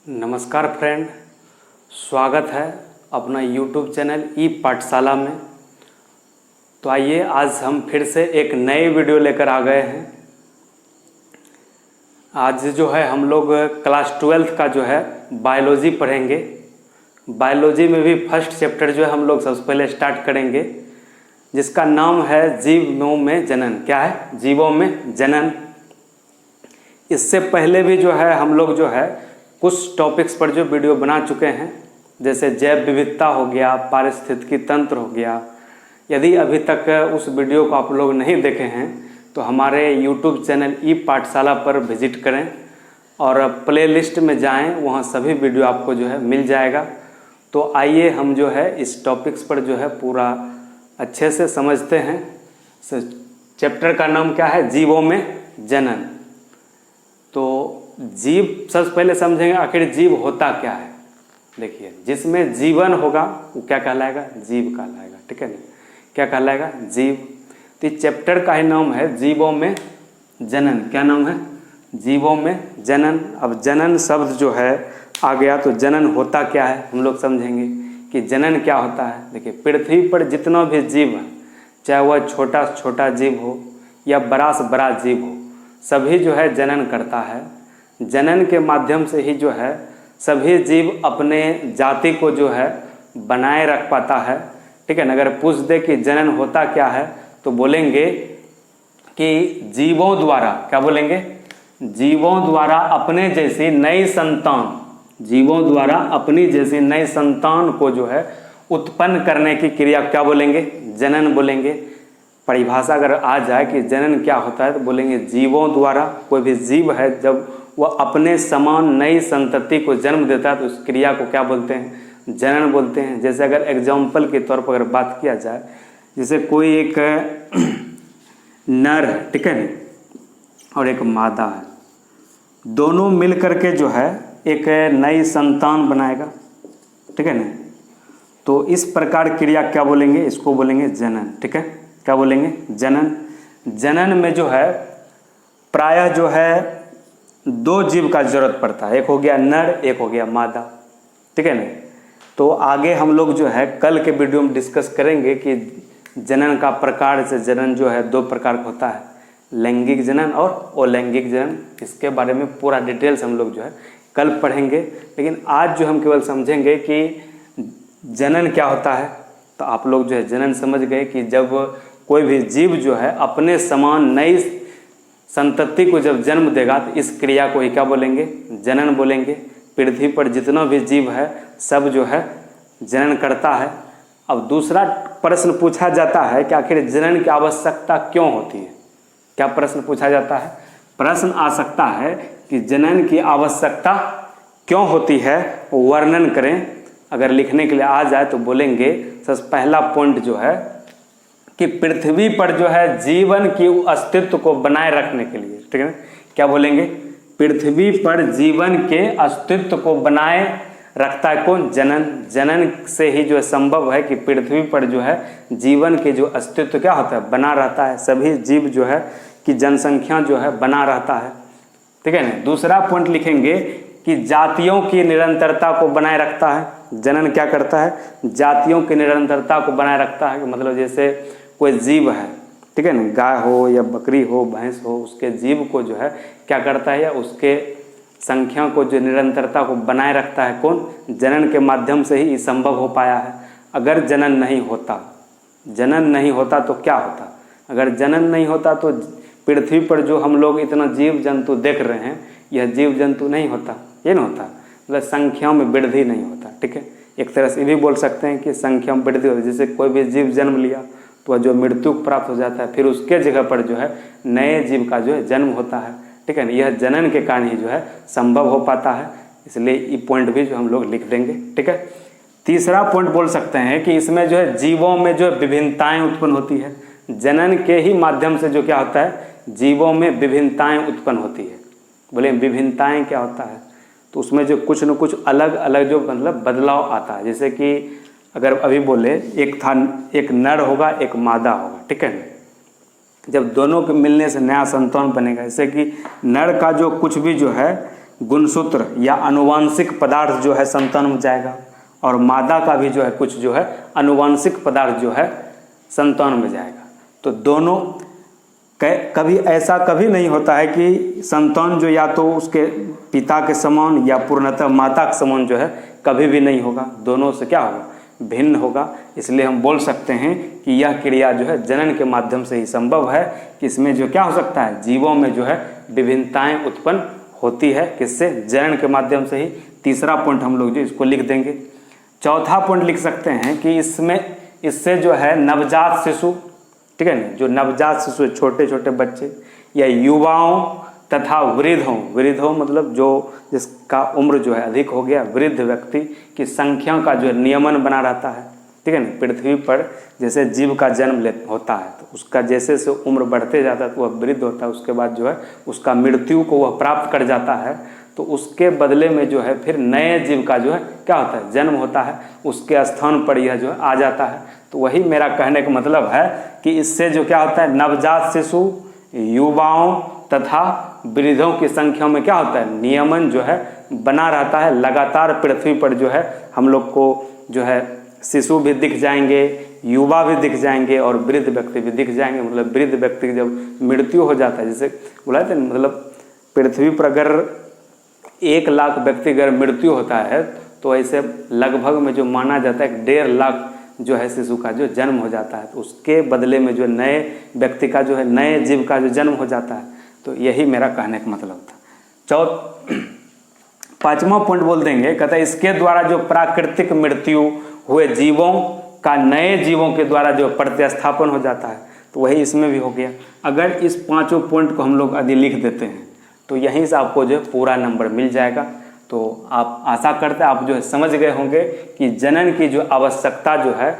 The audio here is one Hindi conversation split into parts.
नमस्कार फ्रेंड, स्वागत है अपना YouTube चैनल ई पाठशाला में। तो आइए आज हम फिर से एक नए वीडियो लेकर आ गए हैं। आज जो है हम लोग क्लास 12th का जो है बायोलॉजी पढ़ेंगे। बायोलॉजी में भी फर्स्ट चैप्टर जो है हम लोग सबसे पहले स्टार्ट करेंगे, जिसका नाम है जीवों में जनन। क्या है? जीवों में जनन। इससे पहले भी जो है हम लोग जो है कुछ टॉपिक्स पर जो वीडियो बना चुके हैं, जैसे जैव विविधता हो गया, पारिस्थितिकी तंत्र हो गया। यदि अभी तक उस वीडियो को आप लोग नहीं देखे हैं तो हमारे YouTube चैनल ई पाठशाला पर विजिट करें और प्लेलिस्ट में जाएं, वहां सभी वीडियो आपको जो है मिल जाएगा। तो आइए हम जो है इस टॉपिक्स पर जो है पूरा अच्छे से समझते हैं। चैप्टर का नाम क्या है? जीवों में जनन। तो जीव सबसे पहले समझेंगे आखिर जीव होता क्या है। देखिए, जिसमें जीवन होगा वो क्या कहलाएगा? जीव कहलाएगा। ठीक है ना? क्या कहलाएगा? जीव। तो इस चैप्टर का ही नाम है जीवों में जनन। क्या नाम है? जीवों में जनन। अब जनन शब्द जो है आ गया, तो जनन होता क्या है हम लोग समझेंगे कि जनन क्या होता है। देखिए, पृथ्वी पर जितना भी जीव है, चाहे वह छोटा से छोटा जीव हो या बड़ा से बड़ा जीव हो, सभी जो है जनन करता है। जनन के माध्यम से ही जो है सभी जीव अपने जाति को जो है बनाए रख पाता है। ठीक है ना? अगर पूछ दे कि जनन होता क्या है तो बोलेंगे कि जीवों द्वारा, क्या बोलेंगे? जीवों द्वारा अपने जैसी नई संतान, जीवों द्वारा अपनी जैसी नई संतान को जो है उत्पन्न करने की क्रिया क्या बोलेंगे? जनन बोलेंगे। परिभाषा अगर आ जाए कि जनन क्या होता है तो बोलेंगे जीवों द्वारा। कोई भी जीव है जब वह अपने समान नई संतति को जन्म देता है तो उस क्रिया को क्या बोलते हैं? जनन बोलते हैं। जैसे अगर एग्जाम्पल के तौर पर अगर बात किया जाए, जैसे कोई एक नर है, ठीक है ना, और एक मादा है, दोनों मिल करके जो है एक नई संतान बनाएगा। ठीक है ना? तो इस प्रकार क्रिया क्या बोलेंगे? इसको बोलेंगे जनन। ठीक है? क्या बोलेंगे? जनन। जनन में जो है प्रायः जो है दो जीव का जरूरत पड़ता है। एक हो गया नर, एक हो गया मादा। ठीक है ना? तो आगे हम लोग जो है कल के वीडियो में डिस्कस करेंगे कि जनन का प्रकार से जनन जो है दो प्रकार का होता है, लैंगिक जनन और अलैंगिक जनन। इसके बारे में पूरा डिटेल्स हम लोग जो है कल पढ़ेंगे। लेकिन आज जो हम केवल समझेंगे कि जनन क्या होता है। तो आप लोग जो है जनन समझ गए कि जब कोई भी जीव जो है अपने समान नई संतति को जब जन्म देगा तो इस क्रिया को ही क्या बोलेंगे? जनन बोलेंगे। पृथ्वी पर जितना भी जीव है सब जो है जनन करता है। अब दूसरा प्रश्न पूछा जाता है कि आखिर जनन की आवश्यकता क्यों होती है? क्या प्रश्न पूछा जाता है? प्रश्न आ सकता है कि जनन की आवश्यकता क्यों होती है, वर्णन करें। अगर लिखने के लिए आ जाए तो बोलेंगे सबसे पहला पॉइंट जो है कि पृथ्वी पर जो है जीवन की अस्तित्व को बनाए रखने के लिए। ठीक है? क्या बोलेंगे? पृथ्वी पर जीवन के अस्तित्व को बनाए रखता है कौन? जनन। जनन से ही जो है संभव है कि पृथ्वी पर जो है जीवन के जो अस्तित्व क्या होता है? बना रहता है। सभी जीव जो है कि जनसंख्या जो है बना रहता है। ठीक है ना? दूसरा पॉइंट लिखेंगे कि जातियों की निरंतरता को बनाए रखता है। जनन क्या करता है? जातियों की निरंतरता को बनाए रखता है। मतलब जैसे कोई जीव है, ठीक है ना, गाय हो या बकरी हो, भैंस हो, उसके जीव को जो है क्या करता है, या उसके संख्या को जो निरंतरता को बनाए रखता है कौन? जनन के माध्यम से ही संभव हो पाया है। अगर जनन नहीं होता, जनन नहीं होता तो क्या होता? अगर जनन नहीं होता तो पृथ्वी पर जो हम लोग इतना जीव जंतु देख रहे हैं, यह जीव जंतु नहीं होता। ये नहीं होता, मतलब संख्या में वृद्धि नहीं होता। ठीक है? एक तरह से ये भी बोल सकते हैं कि संख्या में वृद्धि होती है। जैसे कोई भी जीव जन्म लिया तो जो मृत्यु प्राप्त हो जाता है, फिर उसके जगह पर जो है नए जीव का जो है जन्म होता है। ठीक है ना? यह जनन के कारण ही जो है संभव हो पाता है। इसलिए ये पॉइंट भी जो हम लोग लिख देंगे। ठीक है? तीसरा पॉइंट बोल सकते हैं कि इसमें जो है जीवों में जो विभिन्नताएं उत्पन्न होती है। जनन के ही माध्यम से जो क्या होता है, जीवों में विभिन्नताएं उत्पन्न होती है। बोले विभिन्नताएं क्या होता है? तो उसमें जो कुछ न कुछ अलग अलग जो मतलब बदलाव आता है। जैसे कि अगर अभी बोले एक नर होगा, एक मादा होगा। ठीक है? जब दोनों के मिलने से नया संतान बनेगा। जैसे कि नर का जो कुछ भी जो है गुणसूत्र या अनुवांशिक पदार्थ जो है संतान में जाएगा, और मादा का भी जो है कुछ जो है अनुवांशिक पदार्थ जो है संतान में जाएगा। तो दोनों कभी ऐसा कभी नहीं होता है कि संतान जो या तो उसके पिता के समान या पूर्णतः माता के समान जो है कभी भी नहीं होगा, दोनों से क्या होगा, भिन्न होगा। इसलिए हम बोल सकते हैं कि यह क्रिया जो है जनन के माध्यम से ही संभव है, कि इसमें जो क्या हो सकता है, जीवों में जो है विभिन्नताएं उत्पन्न होती है, किससे, जनन के माध्यम से ही। तीसरा पॉइंट हम लोग जो इसको लिख देंगे। चौथा पॉइंट लिख सकते हैं कि इससे जो है नवजात शिशु, ठीक है ना, जो नवजात शिशु छोटे छोटे बच्चे या युवाओं तथा वृद्धों मतलब जो जिसका उम्र जो है अधिक हो गया, वृद्ध व्यक्ति की संख्या का जो है नियमन बना रहता है, ठीक है ना। पृथ्वी पर जैसे जीव का जन्म होता है तो उसका जैसे से उम्र बढ़ते जाता है तो वह वृद्ध होता है, उसके बाद जो है उसका मृत्यु को वह प्राप्त कर जाता है, तो उसके बदले में जो है फिर नए जीव का जो है क्या होता है, जन्म होता है, उसके स्थान पर यह जो है आ जाता है। तो वही मेरा कहने का मतलब है कि इससे जो क्या होता है, नवजात शिशु, युवाओं तथा वृद्धों की संख्या में क्या होता है, नियमन जो है बना रहता है। लगातार पृथ्वी पर जो है हम लोग को जो है शिशु भी दिख जाएंगे, युवा भी दिख जाएंगे और वृद्ध व्यक्ति भी दिख जाएंगे। मतलब वृद्ध व्यक्ति की जब मृत्यु हो जाता है, जैसे बोला था, मतलब पृथ्वी पर अगर 1 लाख व्यक्ति अगर मृत्यु होता है तो ऐसे लगभग में जो माना जाता है 1.5 लाख जो है शिशु का जो जन्म हो जाता है, तो उसके बदले में जो नए व्यक्ति का जो है, नए जीव का जो जन्म हो जाता है। तो यही मेरा कहने का मतलब था। 5वां पॉइंट बोल देंगे, कहता है इसके द्वारा जो प्राकृतिक मृत्यु हुए जीवों का नए जीवों के द्वारा जो प्रतिस्थापन हो जाता है, तो वही इसमें भी हो गया। अगर इस 5 पॉइंट को हम लोग यदि लिख देते हैं तो यहीं से आपको जो है पूरा नंबर मिल जाएगा। तो आप आशा करते हैं आप जो है समझ गए होंगे कि जनन की जो आवश्यकता जो है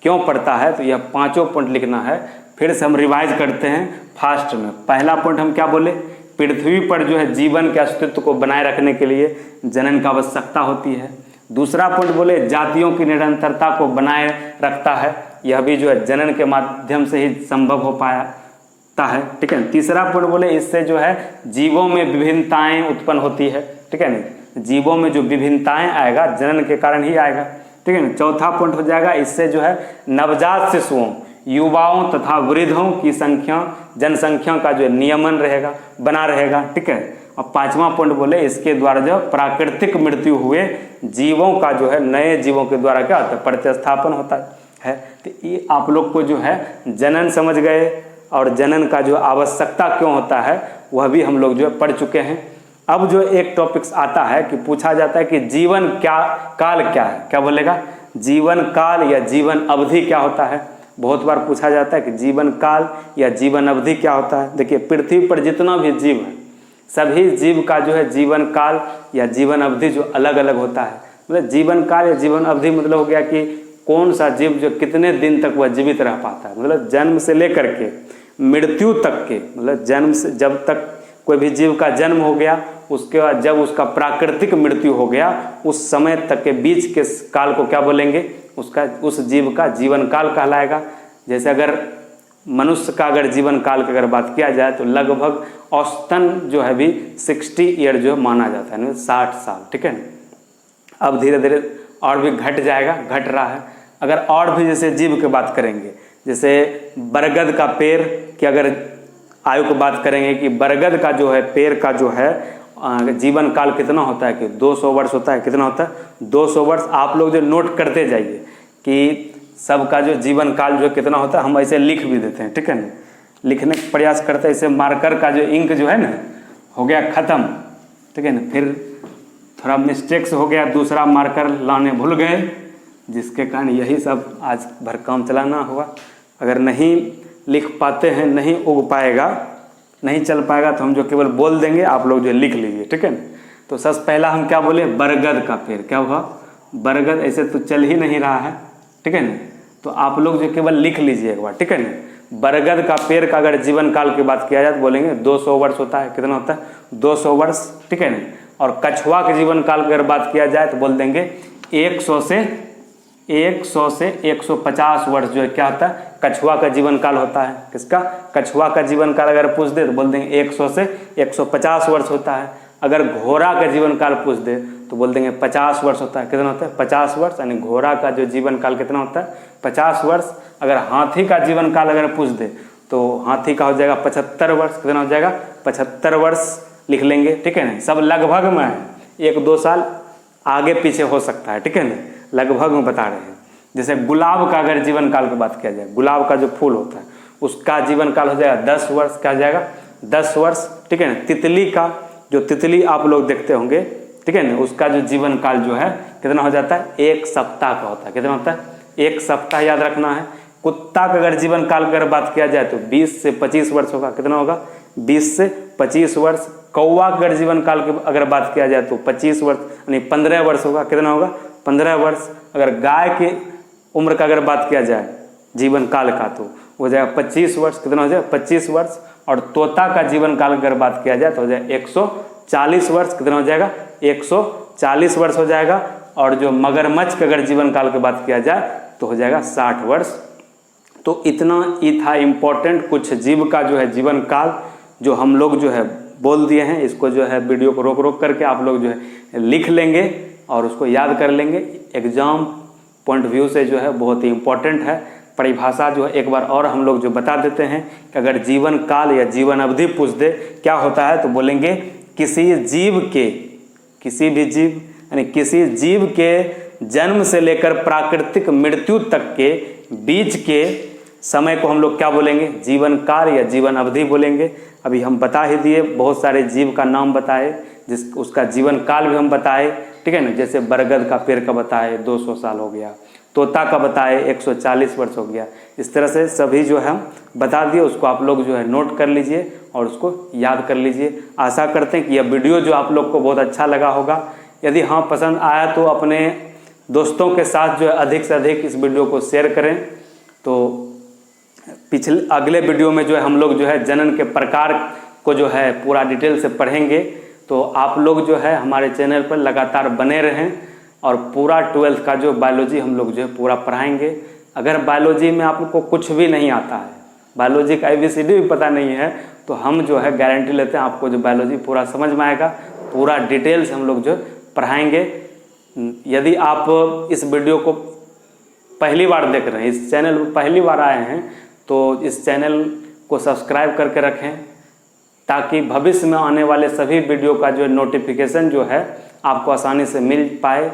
क्यों पड़ता है। तो यह 5 पॉइंट लिखना है। फिर से हम रिवाइज करते हैं फास्ट में। पहला पॉइंट हम क्या बोले, पृथ्वी पर जो है जीवन के अस्तित्व को बनाए रखने के लिए जनन का आवश्यकता होती है। दूसरा पॉइंट बोले जातियों की निरंतरता को बनाए रखता है, यह भी जो है जनन के माध्यम से ही संभव हो पाता है, ठीक है। तीसरा पॉइंट बोले इससे जो है जीवों में विभिन्नताएं उत्पन्न होती है, ठीक है ना, जीवों में जो विभिन्नताएं आएगा जनन के कारण ही आएगा, ठीक है ना। चौथा पॉइंट हो जाएगा इससे जो है नवजात शिशुओं, युवाओं तथा वृद्धों की संख्या, जनसंख्या का जो नियमन रहेगा, बना रहेगा, ठीक है। और 5वां पॉइंट बोले इसके द्वारा जो प्राकृतिक मृत्यु हुए जीवों का जो है नए जीवों के द्वारा क्या होता है, प्रतिस्थापन होता है। तो ये आप लोग को जो है जनन समझ गए और जनन का जो आवश्यकता क्यों होता है वह भी हम लोग जो है पढ़ चुके हैं। अब जो एक टॉपिक्स आता है कि पूछा जाता है कि जीवन क्या काल क्या है, क्या बोलेगा, जीवन काल या जीवन अवधि क्या होता है। बहुत बार पूछा जाता है कि जीवन काल या जीवन अवधि क्या होता है। देखिए पृथ्वी पर जितना भी जीव है सभी जीव का जो है जीवन काल या जीवन अवधि जो अलग अलग होता है। मतलब जीवन काल या जीवन अवधि मतलब हो गया कि कौन सा जीव जो कितने दिन तक वह जीवित रह पाता है। मतलब जन्म से लेकर के मृत्यु तक के, मतलब जन्म से जब तक कोई भी जीव का जन्म हो गया उसके बाद जब उसका प्राकृतिक मृत्यु हो गया उस समय तक के बीच के काल को क्या बोलेंगे, उसका उस जीव का जीवन काल कहलाएगा। जैसे अगर मनुष्य का अगर जीवन काल की अगर बात किया जाए तो लगभग औसतन जो है भी 60 ईयर जो है माना जाता है, 60 साल, ठीक है ना। अब धीरे धीरे और भी घट जाएगा, घट रहा है। अगर और भी जैसे जीव की बात करेंगे, जैसे बरगद का पेड़ की अगर आयु की बात करेंगे कि बरगद का जो है पेड़ का जो है जीवन काल कितना होता है कि 200 वर्ष होता है। कितना होता है, 200 वर्ष। आप लोग जो नोट करते जाइए कि सबका जो जीवन काल जो कितना होता है, हम ऐसे लिख भी देते हैं, ठीक है ना, लिखने का प्रयास करते हैं। ऐसे मार्कर का जो इंक जो है ना हो गया ख़त्म, ठीक है ना, फिर थोड़ा मिस्टेक्स हो गया, दूसरा मार्कर लाने भूल गए, जिसके कारण यही सब आज भर काम चलाना हुआ। अगर नहीं लिख पाते हैं, नहीं उग पाएगा, नहीं चल पाएगा तो हम जो केवल बोल देंगे, आप लोग जो लिख लीजिए, ठीक है ना। तो सबसे पहला हम क्या बोले, बरगद का पेड़। क्या हुआ, बरगद ऐसे तो चल ही नहीं रहा है, ठीक है ना, तो आप लोग जो केवल लिख लीजिए एक बार, ठीक है ना। बरगद का पेड़ का अगर जीवन काल की बात किया जाए तो बोलेंगे 200 वर्ष होता है। कितना होता है, 200 वर्ष, ठीक है ना। और कछुआ के जीवन काल की अगर बात किया जाए तो बोल देंगे 100 से 150 वर्ष जो है क्या होता है, कछुआ का जीवन काल होता है। किसका, कछुआ का जीवन काल अगर पूछ दे तो बोल देंगे 100 से 150 वर्ष होता है। अगर घोड़ा का जीवन काल पूछ दे तो बोल देंगे 50 वर्ष होता है। कितना होता है? 50 वर्ष, यानी घोड़ा का जो जीवन काल कितना होता है? 50 वर्ष। अगर हाथी का जीवन काल अगर पूछ दे तो हाथी का हो जाएगा 75 वर्ष। कितना हो जाएगा? 75 वर्ष लिख लेंगे, ठीक है ना। सब लगभग में है, 1-2 साल आगे पीछे हो सकता है, ठीक है ना, लगभग में बता रहे हैं। जैसे गुलाब का अगर जीवन काल की बात किया जाए, गुलाब का जो फूल होता है उसका जीवन काल हो जाएगा 10 वर्ष। क्या हो जाएगा? 10 वर्ष, ठीक है ना। तितली का, जो तितली आप लोग देखते होंगे, ठीक है ना, उसका जो जीवन काल जो है कितना हो जाता है? 1 सप्ताह का होता है। कितना होता है? 1 सप्ताह, याद रखना है। कुत्ता का अगर जीवन काल की अगर बात किया जाए तो 20 से 25 वर्ष होगा। कितना होगा? 20 से 25 वर्ष। कौवा का अगर जीवन काल की अगर बात किया जाए तो 25 वर्ष, यानी 15 वर्ष होगा। कितना होगा? 15 वर्ष। अगर गाय की उम्र का अगर बात किया जाए जीवन काल का तो हो जाएगा 25 वर्ष। कितना हो जाएगा? 25 वर्ष। और तोता का जीवन काल अगर बात किया जाए तो हो जाएगा 140 वर्ष। कितना हो जाएगा? 140 वर्ष हो जाएगा। और जो मगरमच्छ का अगर जीवन काल की बात किया जाए तो हो जाएगा 60 वर्ष। तो इतना ही था इम्पोर्टेंट कुछ जीव का जो है जीवन काल, जो हम लोग जो है बोल दिए हैं। इसको जो है वीडियो को रोक रोक करके आप लोग जो है लिख लेंगे और उसको याद कर लेंगे। एग्जाम पॉइंट व्यू से जो है बहुत ही इम्पोर्टेंट है। परिभाषा जो है एक बार और हम लोग जो बता देते हैं कि अगर जीवन काल या जीवन अवधि पूछ दे क्या होता है तो बोलेंगे किसी जीव के, किसी भी जीव यानी किसी जीव के जन्म से लेकर प्राकृतिक मृत्यु तक के बीच के समय को हम लोग क्या बोलेंगे? जीवन काल या जीवन अवधि बोलेंगे। अभी हम बता ही दिए, बहुत सारे जीव का नाम बताए, जिस उसका जीवन काल भी हम बताए, ठीक है ना। जैसे बरगद का पेड़ का बताए 200 साल हो गया, तोता का बताए 140 वर्ष हो गया। इस तरह से सभी जो है हम बता दिए, उसको आप लोग जो है नोट कर लीजिए और उसको याद कर लीजिए। आशा करते हैं कि यह वीडियो जो आप लोग को बहुत अच्छा लगा होगा। यदि हाँ पसंद आया तो अपने दोस्तों के साथ जो है अधिक से अधिक इस वीडियो को शेयर करें। तो अगले वीडियो में जो है हम लोग जो है जनन के प्रकार को जो है पूरा डिटेल से पढ़ेंगे। तो आप लोग जो है हमारे चैनल पर लगातार बने रहें और पूरा 12th का जो बायोलॉजी हम लोग जो है पूरा पढ़ाएंगे। अगर बायोलॉजी में आप लोग को कुछ भी नहीं आता है, बायोलॉजी का ABCD भी पता नहीं है, तो हम जो है गारंटी लेते हैं आपको जो बायोलॉजी पूरा समझ में आएगा, पूरा डिटेल से हम लोग जो पढ़ाएंगे। यदि आप इस वीडियो को पहली बार देख रहे हैं, इस चैनल पर पहली बार आए हैं, तो इस चैनल को सब्सक्राइब करके रखें ताकि भविष्य में आने वाले सभी वीडियो का जो नोटिफिकेशन जो है आपको आसानी से मिल पाए।